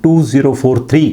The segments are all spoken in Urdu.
2043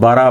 12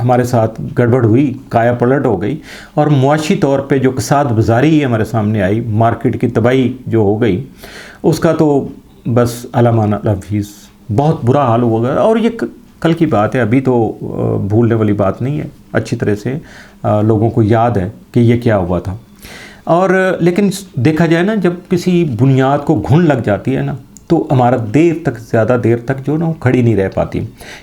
ہمارے ساتھ گڑبڑ ہوئی، کایا پلٹ ہو گئی، اور معاشی طور پہ جو کساد بازاری ہمارے سامنے آئی، مارکیٹ کی تباہی جو ہو گئی، اس کا تو بس علمان الحفیظ بہت برا حال ہوا گیا. اور یہ کل کی بات ہے، ابھی تو بھولنے والی بات نہیں ہے، اچھی طرح سے لوگوں کو یاد ہے کہ یہ کیا ہوا تھا. اور لیکن دیکھا جائے نا، جب کسی بنیاد کو گھن لگ جاتی ہے نا، تو عمارت زیادہ دیر تک جو نا وہ کھڑی نہیں رہ پاتی.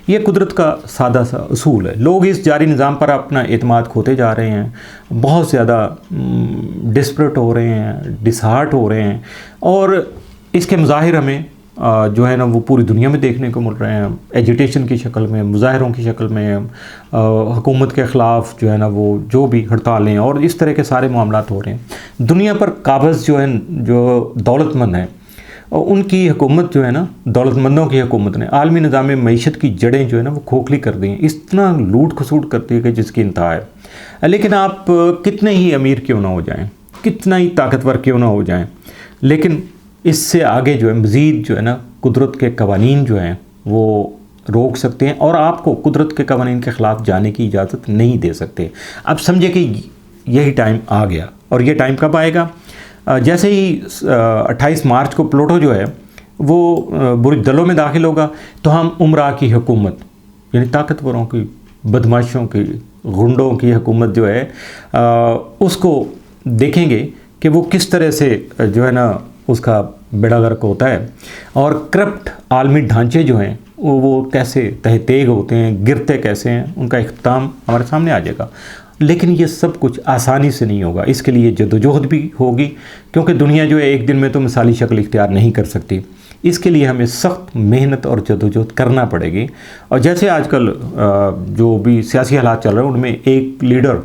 یہ قدرت کا سادہ سا اصول ہے. لوگ اس جاری نظام پر اپنا اعتماد کھوتے جا رہے ہیں، بہت زیادہ ڈسپریٹ ہو رہے ہیں، ڈسہارٹ ہو رہے ہیں، اور اس کے مظاہر ہمیں جو ہے نا وہ پوری دنیا میں دیکھنے کو مل رہے ہیں. ایجیٹیشن کی شکل میں، مظاہروں کی شکل میں، حکومت کے خلاف جو ہے نا وہ جو بھی ہڑتالیں اور اس طرح کے سارے معاملات ہو رہے ہیں. دنیا پر قابض جو ہے، جو دولت مند ہیں، ان کی حکومت جو ہے نا، دولت مندوں کی حکومت نے عالمی نظام معیشت کی جڑیں جو ہے نا وہ کھوکھلی کر دی ہیں. اتنا لوٹ کھسوٹ کرتی ہے کہ جس کی انتہا ہے. لیکن آپ کتنے ہی امیر کیوں نہ ہو جائیں، کتنا ہی طاقتور کیوں نہ ہو جائیں، لیکن اس سے آگے جو ہے مزید جو ہے نا قدرت کے قوانین جو ہیں وہ روک سکتے ہیں، اور آپ کو قدرت کے قوانین کے خلاف جانے کی اجازت نہیں دے سکتے. اب سمجھے کہ یہی ٹائم آ گیا. اور یہ ٹائم کب آئے گا؟ جیسے ہی 28 مارچ کو پلوٹو جو ہے وہ برج دلوں میں داخل ہوگا، تو ہم عمرہ کی حکومت، یعنی طاقتوروں کی، بدماشوں کی، غنڈوں کی حکومت جو ہے اس کو دیکھیں گے کہ وہ کس طرح سے جو ہے نا اس کا بیڑا غرق ہوتا ہے، اور کرپٹ عالمی ڈھانچے جو ہیں وہ کیسے تہ تیغ ہوتے ہیں، گرتے کیسے ہیں، ان کا اختتام ہمارے سامنے آ جائے گا. لیکن یہ سب کچھ آسانی سے نہیں ہوگا. اس کے لیے جدوجہد بھی ہوگی، کیونکہ دنیا جو ہے ایک دن میں تو مثالی شکل اختیار نہیں کر سکتی. اس کے لیے ہمیں سخت محنت اور جدوجہد کرنا پڑے گی. اور جیسے آج کل جو بھی سیاسی حالات چل رہے ہیں، ان میں ایک لیڈر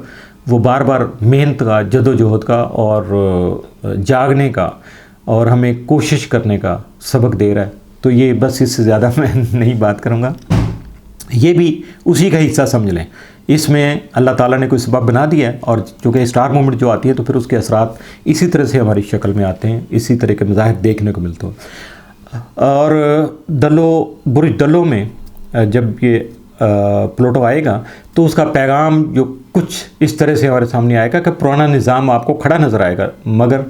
وہ بار بار محنت کا، جدوجہد کا اور جاگنے کا اور ہمیں کوشش کرنے کا سبق دے رہا ہے. تو یہ بس اس سے زیادہ میں نہیں بات کروں گا. یہ بھی اسی کا حصہ سمجھ لیں. اس میں اللہ تعالیٰ نے کوئی سبب بنا دیا ہے، اور چونکہ اسٹار مومنٹ جو آتی ہے تو پھر اس کے اثرات اسی طرح سے ہماری شکل میں آتے ہیں، اسی طرح کے مظاہر دیکھنے کو ملتے ہیں. اور برج دلوں میں جب یہ پلوٹو آئے گا تو اس کا پیغام جو کچھ اس طرح سے ہمارے سامنے آئے گا کہ پرانا نظام آپ کو کھڑا نظر آئے گا، مگر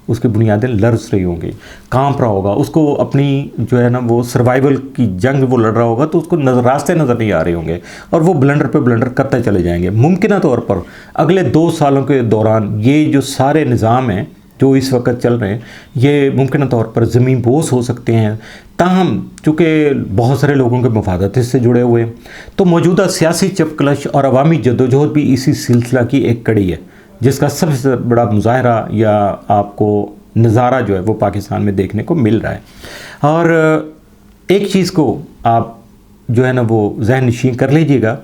اس کی بنیادیں لرز رہی ہوں گی، کانپ رہا ہوگا. اس کو اپنی جو ہے نا وہ سروائیول کی جنگ وہ لڑ رہا ہوگا، تو اس کو راستے نظر نہیں آ رہے ہوں گے، اور وہ بلنڈر پہ بلنڈر کرتے چلے جائیں گے. ممکنہ طور پر اگلے 2 سالوں کے دوران یہ جو سارے نظام ہیں جو اس وقت چل رہے ہیں، یہ ممکنہ طور پر زمین بوس ہو سکتے ہیں. تاہم چونکہ بہت سارے لوگوں کے مفادات اس سے جڑے ہوئے ہیں، تو موجودہ سیاسی چپکلش اور عوامی جدوجہد بھی اسی سلسلہ کی ایک کڑی ہے، جس کا سب سے بڑا مظاہرہ یا آپ کو نظارہ جو ہے وہ پاکستان میں دیکھنے کو مل رہا ہے. اور ایک چیز کو آپ جو ہے نا وہ ذہن نشین کر لیجئے گا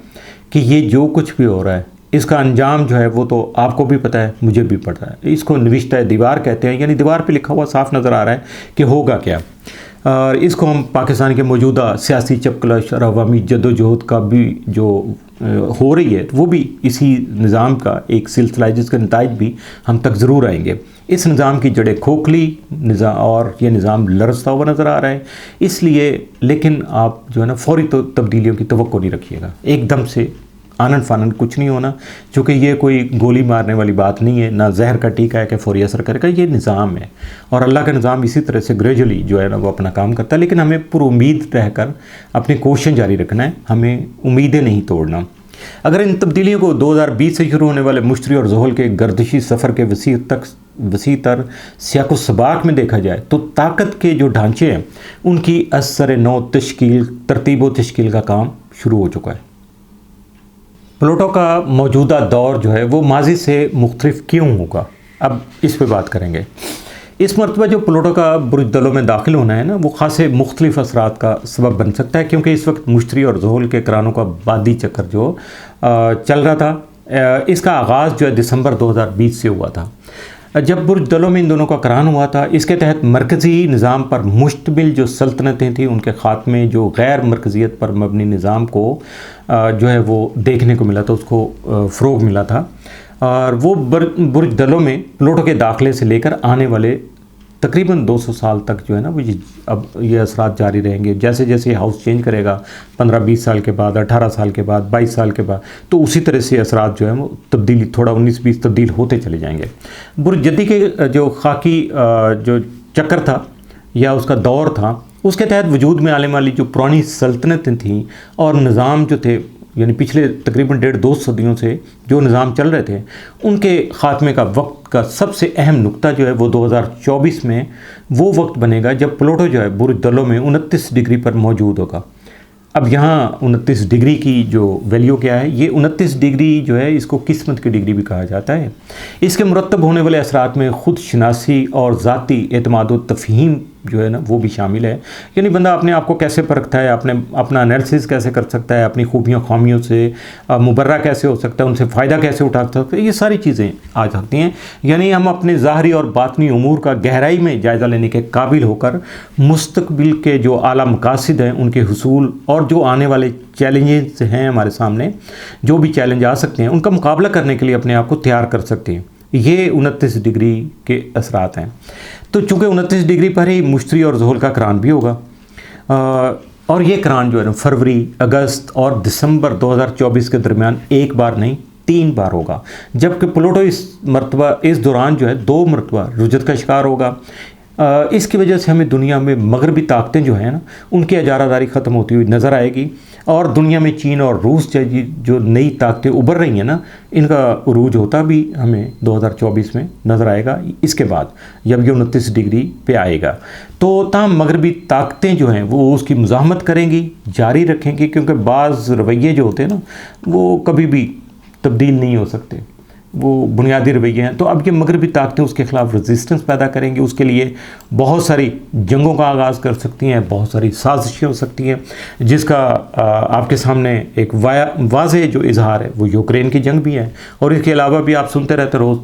کہ یہ جو کچھ بھی ہو رہا ہے، اس کا انجام جو ہے وہ تو آپ کو بھی پتہ ہے، مجھے بھی پتہ ہے. اس کو نوشتہ دیوار کہتے ہیں، یعنی دیوار پہ لکھا ہوا صاف نظر آ رہا ہے کہ ہوگا کیا. اور اس کو ہم پاکستان کے موجودہ سیاسی چپکلش اور عوامی جدوجہد کا بھی جو ہو رہی ہے، وہ بھی اسی نظام کا ایک سلسلہ ہے، جس کے نتائج بھی ہم تک ضرور آئیں گے. اس نظام کی جڑیں کھوکھلی اور یہ نظام لرزتا ہوا نظر آ رہا ہے. اس لیے لیکن آپ جو ہے نا فوری تبدیلیوں کی توقع نہیں رکھیے گا. ایک دم سے آنن فانن کچھ نہیں ہونا، چونکہ یہ کوئی گولی مارنے والی بات نہیں ہے، نہ زہر کا ٹیکہ ہے کہ فوری اثر کرے گا. یہ نظام ہے، اور اللہ کا نظام اسی طرح سے گریجولی جو ہے نا وہ اپنا کام کرتا ہے. لیکن ہمیں پر امید رہ کر اپنی کوششیں جاری رکھنا ہے، ہمیں امیدیں نہیں توڑنا. اگر ان تبدیلیوں کو 2020 سے شروع ہونے والے مشتری اور زحل کے گردشی سفر کے وسیع تر سیاق و سباق میں دیکھا جائے، تو طاقت کے جو ڈھانچے ہیں ان کی اثر نو ترتیب و تشکیل کا کام شروع ہو چکا ہے. پلوٹو کا موجودہ دور جو ہے وہ ماضی سے مختلف کیوں ہوگا، اب اس پہ بات کریں گے. اس مرتبہ جو پلوٹو کا برج دلوں میں داخل ہونا ہے نا، وہ خاصے مختلف اثرات کا سبب بن سکتا ہے، کیونکہ اس وقت مشتری اور زحل کے کرانوں کا بادی چکر جو چل رہا تھا، اس کا آغاز جو ہے دسمبر 2020 سے ہوا تھا. جب برج دلوں میں ان دونوں کا کران ہوا تھا، اس کے تحت مرکزی نظام پر مشتمل جو سلطنتیں تھیں، ان کے خاتمے، جو غیر مرکزیت پر مبنی نظام کو جو ہے وہ دیکھنے کو ملا تھا، اس کو فروغ ملا تھا. اور وہ برج دلوں میں پلوٹو کے داخلے سے لے کر آنے والے تقریباً 200 سال تک جو ہے نا وہ اب یہ اثرات جاری رہیں گے. جیسے جیسے ہاؤس چینج کرے گا 15-20 سال کے بعد، 18 سال کے بعد، 22 سال کے بعد، تو اسی طرح سے اثرات جو ہیں وہ تبدیلی تھوڑا 19-20 تبدیل ہوتے چلے جائیں گے. برج جدی کے جو خاکی جو چکر تھا یا اس کا دور تھا، اس کے تحت وجود میں آنے والی جو پرانی سلطنتیں تھیں اور نظام جو تھے، یعنی پچھلے تقریباً 1.5-2 صدیوں سے جو نظام چل رہے تھے، ان کے خاتمے کا وقت کا سب سے اہم نقطہ جو ہے وہ 2024 میں وہ وقت بنے گا جب پلوٹو جو ہے برج دلو میں 29 ڈگری پر موجود ہوگا. اب یہاں 29 ڈگری کی جو ویلیو کیا ہے، یہ 29 ڈگری جو ہے اس کو قسمت کی ڈگری بھی کہا جاتا ہے. اس کے مرتب ہونے والے اثرات میں خود شناسی اور ذاتی اعتماد و تفہیم جو ہے نا وہ بھی شامل ہے. یعنی بندہ اپنے آپ کو کیسے پرکھتا ہے، اپنا انالیسس کیسے کر سکتا ہے، اپنی خوبیوں خامیوں سے مبرہ کیسے ہو سکتا ہے، ان سے فائدہ کیسے اٹھا سکتا ہے، یہ ساری چیزیں آ سکتی ہیں. یعنی ہم اپنے ظاہری اور باطنی امور کا گہرائی میں جائزہ لینے کے قابل ہو کر مستقبل کے جو اعلیٰ مقاصد ہیں ان کے حصول اور جو آنے والے چیلنجز ہیں ہمارے سامنے، جو بھی چیلنج آ سکتے ہیں، ان کا مقابلہ کرنے کے لیے اپنے آپ کو تیار کر سکتے ہیں. یہ 29 ڈگری کے اثرات ہیں. تو چونکہ 29 ڈگری پر ہی مشتری اور زحل کا قران بھی ہوگا، اور یہ قران جو ہے نا فروری، اگست اور دسمبر 2024 کے درمیان ایک بار نہیں 3 بار ہوگا، جبکہ پلوٹو اس دوران جو ہے 2 مرتبہ رجت کا شکار ہوگا. اس کی وجہ سے ہمیں دنیا میں مغربی طاقتیں جو ہیں نا ان کی اجارہ داری ختم ہوتی ہوئی نظر آئے گی، اور دنیا میں چین اور روس جو نئی طاقتیں ابھر رہی ہیں نا، ان کا عروج ہوتا بھی ہمیں 2024 میں نظر آئے گا. اس کے بعد جب یہ 29 ڈگری پہ آئے گا تو تاہم مغربی طاقتیں جو ہیں وہ اس کی مزاحمت کریں گی، جاری رکھیں گی، کیونکہ بعض رویے جو ہوتے ہیں نا وہ کبھی بھی تبدیل نہیں ہو سکتے، وہ بنیادی رویے ہیں. تو اب یہ مغربی طاقتیں اس کے خلاف ریزسٹنس پیدا کریں گی، اس کے لیے بہت ساری جنگوں کا آغاز کر سکتی ہیں، بہت ساری سازشیں ہو سکتی ہیں، جس کا آپ کے سامنے ایک واضح جو اظہار ہے وہ یوکرین کی جنگ بھی ہے. اور اس کے علاوہ بھی آپ سنتے رہتے روز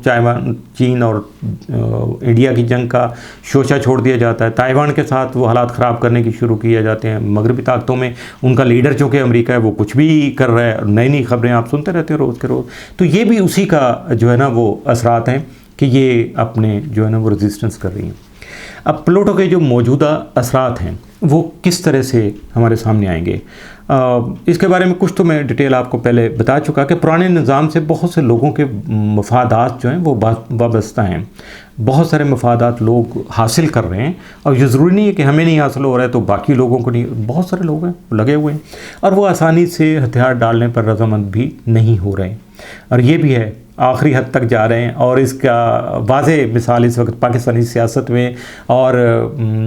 چین اور انڈیا کی جنگ کا شوشہ چھوڑ دیا جاتا ہے. تائیوان کے ساتھ وہ حالات خراب کرنے کی شروع کیے جاتے ہیں. مغربی طاقتوں میں ان کا لیڈر چونکہ امریکہ ہے وہ کچھ بھی کر رہا ہے، نئی نئی خبریں آپ سنتے رہتے ہیں روز کے روز. تو یہ بھی اسی کا جو ہے نا وہ اثرات ہیں کہ یہ اپنے جو ہے نا وہ ریزسٹنس کر رہی ہیں. اب پلوٹو کے جو موجودہ اثرات ہیں وہ کس طرح سے ہمارے سامنے آئیں گے، اس کے بارے میں کچھ تو میں ڈیٹیل آپ کو پہلے بتا چکا کہ پرانے نظام سے بہت سے لوگوں کے مفادات جو ہیں وہ وابستہ ہیں. بہت سارے مفادات لوگ حاصل کر رہے ہیں، اور یہ ضروری نہیں ہے کہ ہمیں نہیں حاصل ہو رہا ہے تو باقی لوگوں کو نہیں. بہت سارے لوگ ہیں لگے ہوئے ہیں، اور وہ آسانی سے ہتھیار ڈالنے پر رضامند بھی نہیں ہو رہے ہیں. اور یہ بھی ہے آخری حد تک جا رہے ہیں، اور اس کا واضح مثال اس وقت پاکستانی سیاست میں اور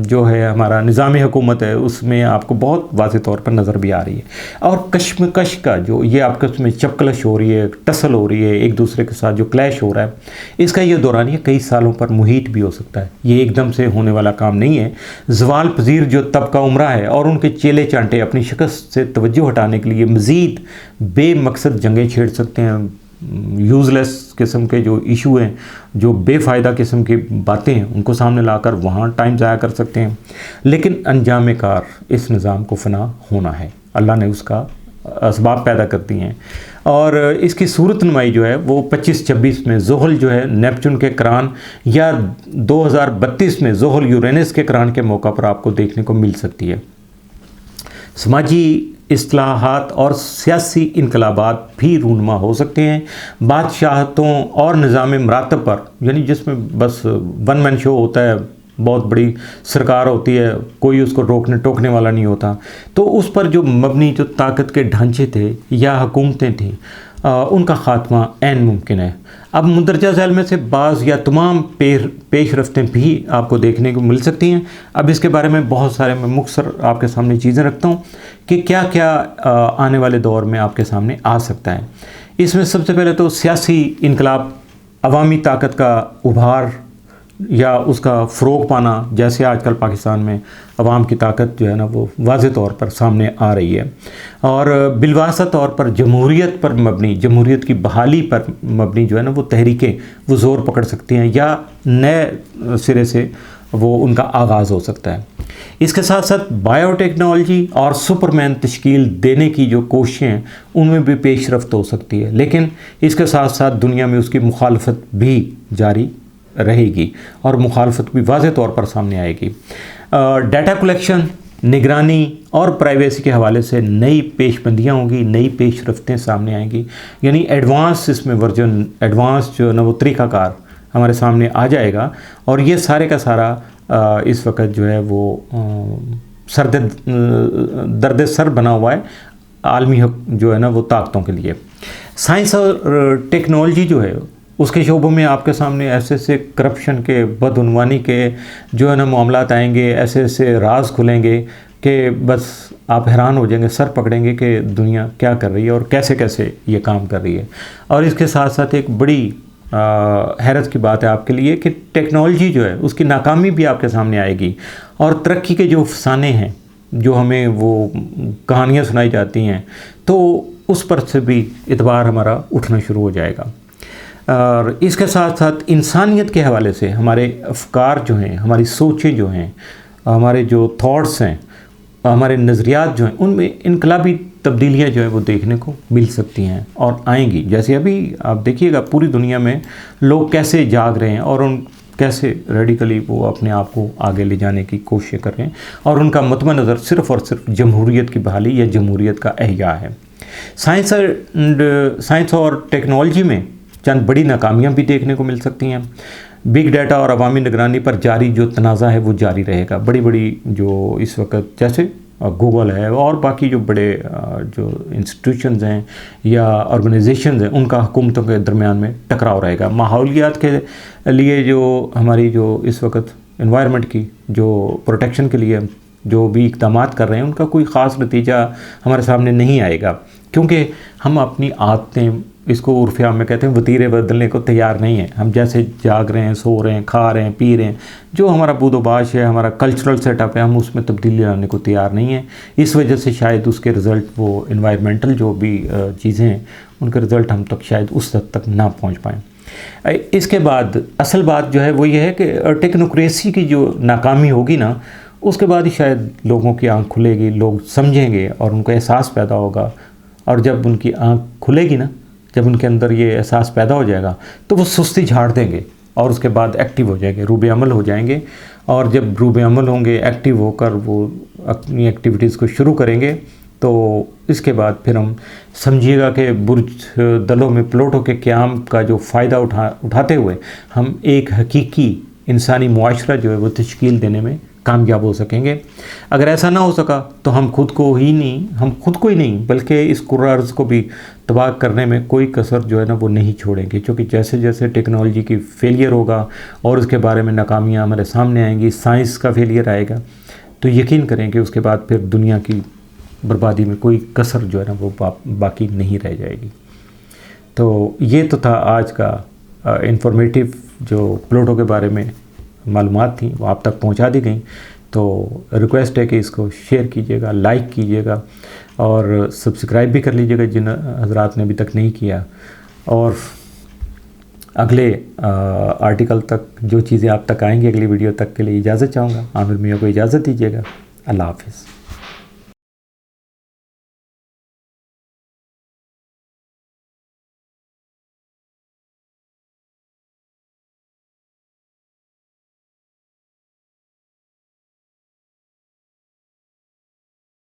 جو ہے ہمارا نظام حکومت ہے اس میں آپ کو بہت واضح طور پر نظر بھی آ رہی ہے. اور کشمکش کا جو یہ آپ کے اس میں چپکلش ہو رہی ہے، ٹسل ہو رہی ہے، ایک دوسرے کے ساتھ جو کلیش ہو رہا ہے، اس کا یہ دوران یہ کئی سالوں پر محیط بھی ہو سکتا ہے. یہ ایک دم سے ہونے والا کام نہیں ہے. زوال پذیر جو طبقہ عمرہ ہے اور ان کے چیلے چانٹے اپنی شکست سے توجہ ہٹانے کے لیے مزید بے مقصد جنگیں چھیڑ سکتے ہیں. یوزلیس قسم کے جو ایشو ہیں، جو بے فائدہ قسم کی باتیں ہیں، ان کو سامنے لا کر وہاں ٹائم ضائع کر سکتے ہیں. لیکن انجام کار اس نظام کو فنا ہونا ہے. اللہ نے اس کا اسباب پیدا کرتی ہیں، اور اس کی صورت نمائی جو ہے وہ 25-26 میں زحل جو ہے نیپچون کے قران، یا 2032 میں زحل یورینس کے قران کے موقع پر آپ کو دیکھنے کو مل سکتی ہے. سماجی اصلاحات اور سیاسی انقلابات بھی رونما ہو سکتے ہیں. بادشاہتوں اور نظام مراتب پر، یعنی جس میں بس ون مین شو ہوتا ہے، بہت بڑی سرکار ہوتی ہے، کوئی اس کو روکنے ٹوکنے والا نہیں ہوتا، تو اس پر جو مبنی جو طاقت کے ڈھانچے تھے یا حکومتیں تھیں ان کا خاتمہ عین ممکن ہے. اب مندرجہ ذیل میں سے بعض یا تمام پیش رفتیں بھی آپ کو دیکھنے کو مل سکتی ہیں. اب اس کے بارے میں بہت سارے میں مختصر آپ کے سامنے چیزیں رکھتا ہوں کہ کیا کیا آنے والے دور میں آپ کے سامنے آ سکتا ہے. اس میں سب سے پہلے تو سیاسی انقلاب، عوامی طاقت کا ابھار یا اس کا فروغ پانا، جیسے آج کل پاکستان میں عوام کی طاقت جو ہے نا وہ واضح طور پر سامنے آ رہی ہے. اور بالواسطہ طور پر جمہوریت پر مبنی، جمہوریت کی بحالی پر مبنی جو ہے نا وہ تحریکیں وہ زور پکڑ سکتی ہیں، یا نئے سرے سے وہ ان کا آغاز ہو سکتا ہے. اس کے ساتھ ساتھ بائیو ٹیکنالوجی اور سپرمین تشکیل دینے کی جو کوششیں ہیں ان میں بھی پیش رفت ہو سکتی ہے، لیکن اس کے ساتھ ساتھ دنیا میں اس کی مخالفت بھی جاری رہے گی اور مخالفت بھی واضح طور پر سامنے آئے گی۔ ڈیٹا کلیکشن، نگرانی اور پرائیویسی کے حوالے سے نئی پیش بندیاں ہوں گی، نئی پیش رفتیں سامنے آئیں گی، یعنی ایڈوانس اس میں ورژن، ایڈوانس جو ہے نا وہ طریقہ کار ہمارے سامنے آ جائے گا، اور یہ سارے کا سارا اس وقت جو ہے وہ درد سر بنا ہوا ہے عالمی جو ہے نا وہ طاقتوں کے لیے۔ سائنس اور ٹیکنالوجی جو ہے اس کے شعبوں میں آپ کے سامنے ایسے ایسے کرپشن کے، بدعنوانی کے جو ہے نا معاملات آئیں گے، ایسے ایسے راز کھلیں گے کہ بس آپ حیران ہو جائیں گے، سر پکڑیں گے کہ دنیا کیا کر رہی ہے اور کیسے کیسے یہ کام کر رہی ہے۔ اور اس کے ساتھ ساتھ ایک بڑی حیرت کی بات ہے آپ کے لیے کہ ٹیکنالوجی جو ہے اس کی ناکامی بھی آپ کے سامنے آئے گی، اور ترقی کے جو افسانے ہیں، جو ہمیں وہ کہانیاں سنائی جاتی ہیں، تو اس پر سے بھی اعتبار ہمارا اٹھنا شروع ہو جائے گا۔ اور اس کے ساتھ ساتھ انسانیت کے حوالے سے ہمارے افکار جو ہیں، ہماری سوچیں جو ہیں، ہمارے جو تھاٹس ہیں، ہمارے نظریات جو ہیں، ان میں انقلابی تبدیلیاں جو ہیں وہ دیکھنے کو مل سکتی ہیں اور آئیں گی۔ جیسے ابھی آپ دیکھیے گا پوری دنیا میں لوگ کیسے جاگ رہے ہیں اور ان کیسے ریڈیکلی وہ اپنے آپ کو آگے لے جانے کی کوشش کر رہے ہیں، اور ان کا مطمع نظر صرف اور صرف جمہوریت کی بحالی یا جمہوریت کا احیاء ہے۔ سائنس اور ٹیکنالوجی میں چند بڑی ناکامیاں بھی دیکھنے کو مل سکتی ہیں۔ بگ ڈیٹا اور عوامی نگرانی پر جاری جو تنازع ہے وہ جاری رہے گا۔ بڑی بڑی جو اس وقت جیسے گوگل ہے اور باقی جو بڑے جو انسٹیٹیوشنز ہیں یا آرگنائزیشنز ہیں، ان کا حکومتوں کے درمیان میں ٹکراؤ رہے گا۔ ماحولیات کے لیے جو ہماری جو اس وقت انوائرمنٹ کی جو پروٹیکشن کے لیے جو بھی اقدامات کر رہے ہیں، ان کا کوئی خاص نتیجہ ہمارے سامنے نہیں آئے گا، کیونکہ ہم اپنی عادتیں، اس کو عرف عام میں کہتے ہیں، وتیرے بدلنے کو تیار نہیں ہیں۔ ہم جیسے جاگ رہے ہیں، سو رہے ہیں، کھا رہے ہیں، پی رہے ہیں، جو ہمارا بود و باش ہے، ہمارا کلچرل سیٹ اپ ہے، ہم اس میں تبدیلی لانے کو تیار نہیں ہیں۔ اس وجہ سے شاید اس کے رزلٹ، وہ انوائرمنٹل جو بھی چیزیں ہیں، ان کے رزلٹ ہم تک شاید اس حد تک نہ پہنچ پائیں۔ اس کے بعد اصل بات جو ہے وہ یہ ہے کہ ٹیکنوکریسی کی جو ناکامی ہوگی نا، اس کے بعد ہی شاید لوگوں کی آنکھ کھلے گی، لوگ سمجھیں گے اور ان کو احساس پیدا ہوگا، اور جب ان کی آنکھ کھلے گی نا، جب ان کے اندر یہ احساس پیدا ہو جائے گا تو وہ سستی جھاڑ دیں گے اور اس کے بعد ایکٹیو ہو جائیں گے، روب عمل ہو جائیں گے، اور جب روب عمل ہوں گے، ایکٹیو ہو کر وہ اپنی ایکٹیویٹیز کو شروع کریں گے، تو اس کے بعد پھر ہم سمجھیے گا کہ برج دلوں میں پلوٹو کے قیام کا جو فائدہ اٹھاتے ہوئے ہم ایک حقیقی انسانی معاشرہ جو ہے وہ تشکیل دینے میں کامیاب ہو سکیں گے۔ اگر ایسا نہ ہو سکا تو ہم خود کو ہی نہیں بلکہ اس کرۂ ارض کو بھی تباہ کرنے میں کوئی کسر جو ہے نا وہ نہیں چھوڑیں گے، کیونکہ جیسے جیسے ٹیکنالوجی کی فیلئر ہوگا اور اس کے بارے میں ناکامیاں ہمارے سامنے آئیں گی، سائنس کا فیلئر آئے گا، تو یقین کریں کہ اس کے بعد پھر دنیا کی بربادی میں کوئی کسر جو ہے نا وہ باقی نہیں رہ جائے گی۔ تو یہ تو تھا آج کا انفارمیٹیو جو پلوٹو کے بارے میں معلومات تھیں، وہ آپ تک پہنچا دی گئیں۔ تو ریکویسٹ ہے کہ اس کو شیئر کیجیے گا، لائک کیجیے گا، اور سبسکرائب بھی کر لیجیے گا جن حضرات نے ابھی تک نہیں کیا۔ اور اگلے آرٹیکل تک جو چیزیں آپ تک آئیں گی، اگلی ویڈیو تک کے لیے اجازت چاہوں گا۔ عامر میاں کو اجازت دیجیے گا۔ اللہ حافظ۔